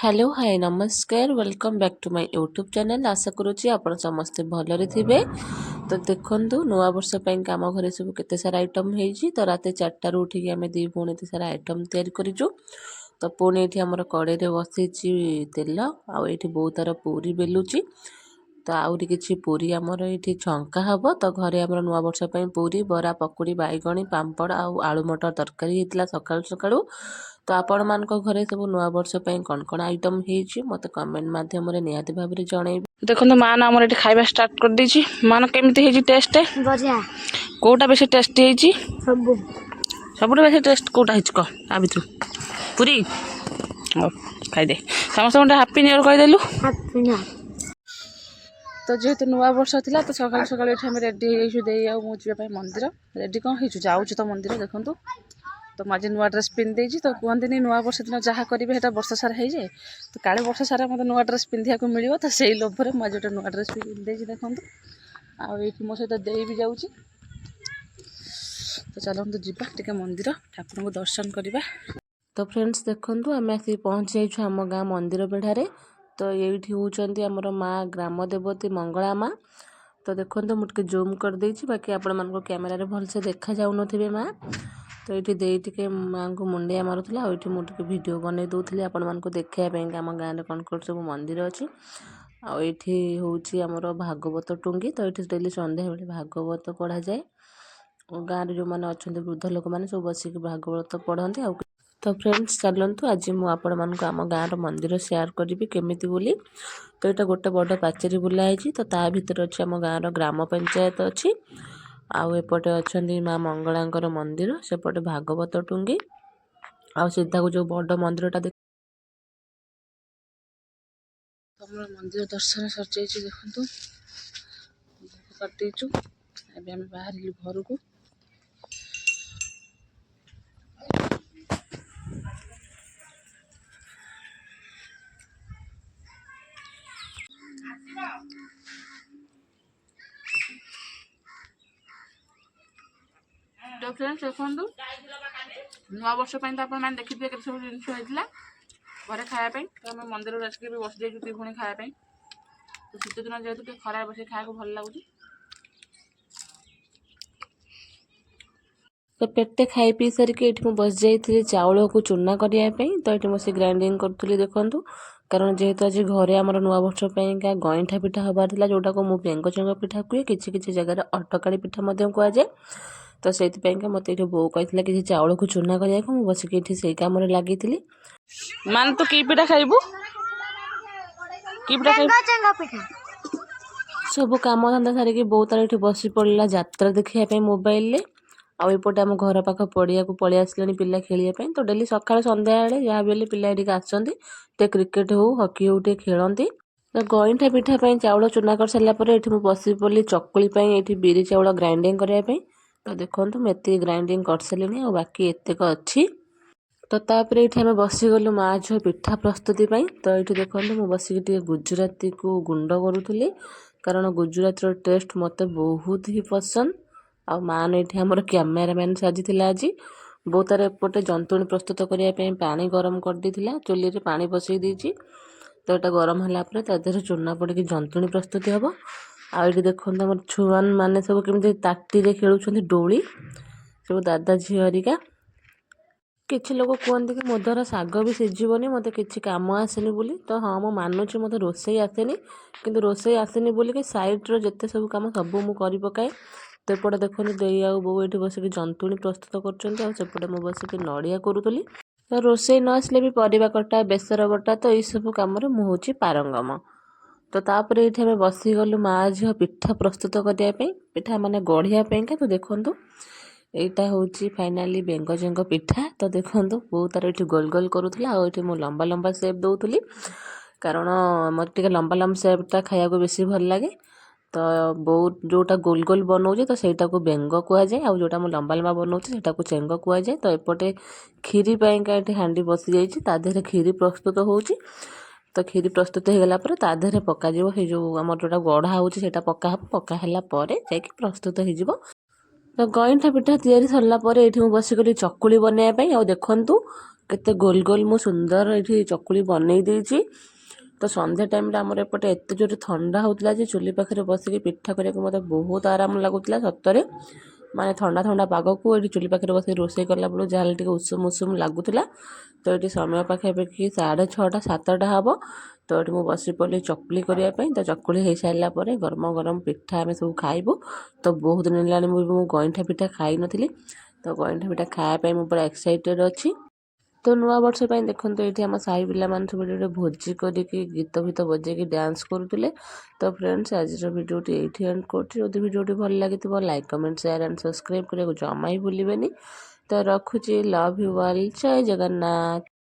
Hello hi नमस्कार welcome back to my YouTube channel. आशा करुँची आपण समस्ते भलरे थिबे। तो देखंतु नुआ वर्ष पई काम घरे सब केते सारा आइटम हेजी। तो राते 4टारू उठिकी आमे दी पुणी एते सारा आइटम तयारी करिजु। तो पुणी एठी हमर कड़े रे बसिची तेल आउ एठी बहुत तार पूरी बेलुची। तो आउरी किछि पूरी हमर एठी छंका हबो। तो घरे हमर नुआ वर्ष पई पूरी बरा पकुड़ी बाइगणी पांपड़ आउ आलू मटर तरकारी हेतला सकाळु सकाळु। तो आपण मान को घरे सब नुआ वर्ष पई कोन कोन आइटम हेची मते कमेंट माध्यम रे नियाति भाबरे जणैबे। देखो माँ ना हमर खाଇବା स्टार्ट कर देछि। मान केमिति हेजी टेस्ट बढ़िया कोटा बेसी टेस्टी हेजी सब सबुठ बेसी टेस्ट कोटा हेची क आ भितु पूरी हो खाइ दे समस्त गोटे हैप्पी न्यू ईयर कहि देलु। हैप्पी ना तो जेहेतु नुआ वर्ष थिला तो सकाळ सकाळ एठी हम रेडी हेइछु देई आ मु जिबा पई मंदिर रेडी कोन हेइछु जाउछु तो मंदिर देखंतु। तो माजे नुआ ड्रेस पिन देइछि। तो कहंदिनी नुआ वर्ष दिन जहा करिवे हेटा वर्ष सारा हेइ जे। तो काले वर्ष सारा मते नुआ ड्रेस पिंधिया को मिलियो। तो सेही लोभरे माजे नुआ ड्रेस पिन देइछि देखंतु। आ एठी मो सहित देई भी जाउछि। तो चलंतु जिबा टिके मंदिर ठाकुर को दर्शन करिबा। तो फ्रेंड्स देखंतु आमे आसी पहुंच जाइछु हम गां मंदिर बेढारे। तो एठी होउचंती हमर मां ग्राम देवती मंगला मां। तो देखंतु मु टिके जूम कर देइछि बाकी आपण मन को कैमरा रे भल से देखा जाउ नथिबे मां। तो ये देई टिके मां को मुंडिया मारुथला आ एठी मु टिके वीडियो बनै दउथली आपण मन को देखिया पे हम गां रे कोन कोन सब मंदिर अछि। आ एठी होउची हमर भागवत टुंगी। तो एठी डेली संध्या बेले भागवत पढ़ा जाए। गां रे जो माने अछंती वृद्ध लोक माने सब बसी के भागवत पढ़ंती आ। तो फ्रेंड्स चलंतु आज मु आपण मन को आम गां रो मंदिर शेयर करिवि केमिति बोली। तो एटा गोटे बड़ पाचेरी बुला हेची। तो ता भीतर अछि आम गां रो ग्राम पंचायत अछि। आउ एपटे अछंती मां मंगलांकर मंदिर सेपटे भागवत टुंगी आउ सीधा को जो बड़ मंदिरटा हमर मंदिर दर्शन सर जाइछि देखंतु कटिचु। एबे हम बाहर घर को तो फ्रेंड्स देखंतु नुआ वर्ष पई तो आपण मान देखिबे के सब जिंस होइतला घरे खाया पई। तो हम मंदिर रास्के भी बस जाइछु ती पुणी खाया पई। तो शीत दिन जेहेतु के खरा बसे खाया को भल लागुची। तो पेटे खाई पी सारिके एठी मु बस जाइथिली चाउल को चूना करिया पई। तो एठी मसे ग्राइंडिंग करथुली देखंतु। कारण जेहेतु आज घरे हमर नुआ वर्ष पई का गइंठा पिठा हबार थिला जोटा को मु बेंग चंग पिठा कुए किछि किछि जगह रे अटकाली पिठा मध्यम कुआ जाय। तो सेति पई का मते एठी बो कहितला कि चाउल को चूना करिया को मु बस के एठी सेई काम रे लागिथिली। मान तू की पिठा खाइबू की पिठा खाइबू चंगा पिठा सब काम धंदा सारिके बहुत तार एठी बसी पड़ला यात्रा देखिया पई मोबाइल ले। आ एपटे आम घर पाख पड़िया को पळि आसलेनी पिला खेलिया पई। तो डेली सकाळ संध्या बेले या बेले पिला एठी आसंती ते क्रिकेट हो हॉकी हो ते खेलंती। तो गइंठा पिठा पई चाउल चूना कर सला परे एठी मु बसी पड़ली चकुली पई एठी बिरी चाउल ग्राइंडिंग करिया पई। तो देखंतु मैं एते ग्राइंडिंग कर सलेनी आ बाकी एते को अछि। तो तापर एठी हम बसी गलु मां झो पिठा प्रस्तुति पई। तो एठी देखंतु मु बसी के गुजराती को गुंड करूथली कारण गुजरात रो टेस्ट मते बहुत ही पसंद। आ मान एठी हमर कैमरामैन साजी थिला आज बहुत तार एपटे जंतुणी प्रस्तुत करिया पई पानी गरम कर दिथिला चुली रे पानी बसई दीची। तो एटा गरम हला परे ता देहरे चूना पड़ी की जंतुणी प्रस्तुति हबो। आ एठी देखंतु हमर छुआन माने सब केमते ताटी रे खेलुछंती डोली सब दादा झी हरिका। किछि लोग कहते कि मो द्वारा शाग भी सीझीबनी मते किछि काम आसेनी बोली। तो हाँ मु मानुछि मते रोसई आसेनी किंतु रोसई आसेनी बोली कि साइड रो जत्ते सब काम सब मु करि पकाए। तो एपटे देखो देई आ बो एठी बसिक जंतुणी प्रस्तुत करछंती आ सेपटे मु बसिक नड़िया करूतली। तो रोसई न आसले भी परिबा कटा बेसर बटा तो ई सब काम रे मु होछि पारंगम। तो तापर एठी हमें बसी गलु मां झियो पिठा प्रस्तुत करिया पे पिठा माने गढ़िया पे का। तो देखंतु एटा होची फाइनाली बेंग जेंग पिठा। तो देखंतु बहुत तार एठी गोल गोल करूथला आ एठी मु लंबा लंबा शेप दउथली कारण मते टिके लंबा लंबा शेप ता खाया को बेसी भल लागे। तो बहुत जोटा गोल गोल बनौजे तो सेटा को बेंग कुआ जाए आ जोटा मु लंबा लंबा बनौचे सेटा को चेंग कुआ जाए। तो एपटे खीरी पई का एठी हांडी बसी जाईची ता देहरे खीरी प्रस्तुत होउची। तो खीरी प्रस्तुत हो गला पर ता देहरे पका जिवो हे जो हमर जोटा गढ़ा होउची सेटा पका हला परे जाके प्रस्तुत हो जिवो। तो गइंठा पिठा तैयारी सरला परे एठी मु बसी गली चकुली बनाया पई आ देखंतु କେତେ ଗୋଲ ଗୋଲ ମୁଁ ସୁନ୍ଦର ଏଠି ଚକୁଳି ବନେଇ ଦେଇଛି। ତ ସନ୍ଧ୍ୟା ଟାଇମ୍ରେ ଆମର ଏପଟେ ଏତେ ଜୋରେ ଥଣ୍ଡା ହେଉଥିଲା ଯେ ଚୁଲି ପାଖରେ ବସିକି ପିଠା କରିବାକୁ ମୋତେ ବହୁତ ଆରାମ ଲାଗୁଥିଲା ସତରେ। ମାନେ ଥଣ୍ଡା ଥଣ୍ଡା ପାଗକୁ ଏଠି ଚୁଲି ପାଖରେ ବସିକି ରୋଷେଇ କଲାବେଳକୁ ଯାହାହେଲେ ଟିକେ ଉଷୁମ ଉଷୁମ ଲାଗୁଥିଲା। ତ ଏଠି ସମୟ ପାଖାପାଖି 6:30 7ଟା ହେବ। ତ ଏଠି ମୁଁ ବସି ପଡ଼ିଲି ଚକୁଳି କରିବା ପାଇଁ। ତ ଚକୁଳି ହେଇସାରିଲା ପରେ ଗରମ ଗରମ ପିଠା ଆମେ ସବୁ ଖାଇବୁ। ତ ବହୁତ ଦିନ ହେଲାଣି ମୁଁ ଗଇଁଠା ପିଠା ଖାଇନଥିଲି। ତ ଗଇଁଠା ପିଠା ଖାଇବା ପାଇଁ ମୁଁ ପୁରା ଏକ୍ସାଇଟେଡ଼ ଅଛି। ତ ନୂଆ ବର୍ଷ ପାଇଁ ଦେଖନ୍ତୁ ଏଇଠି ଆମ ସାହି ପିଲାମାନେ ସବୁ ଗୋଟେ ଭୋଜି କରିକି ଗୀତ ଫୀତ ବଜେଇକି ଡ୍ୟାନ୍ସ କରୁଥିଲେ। ତ ଫ୍ରେଣ୍ଡସ୍ ଆଜିର ଭିଡ଼ିଓଟି ଏଇଠି ଏଣ୍ଡ କରୁଛି। ଯଦି ଭିଡ଼ିଓଟି ଭଲ ଲାଗିଥିବ like comment share and subscribe କରିବାକୁ ଜମା ହିଁ ଭୁଲିବେନି। ତ ରଖୁଛି। Love you all. ଜୟ ଜଗନ୍ନାଥ।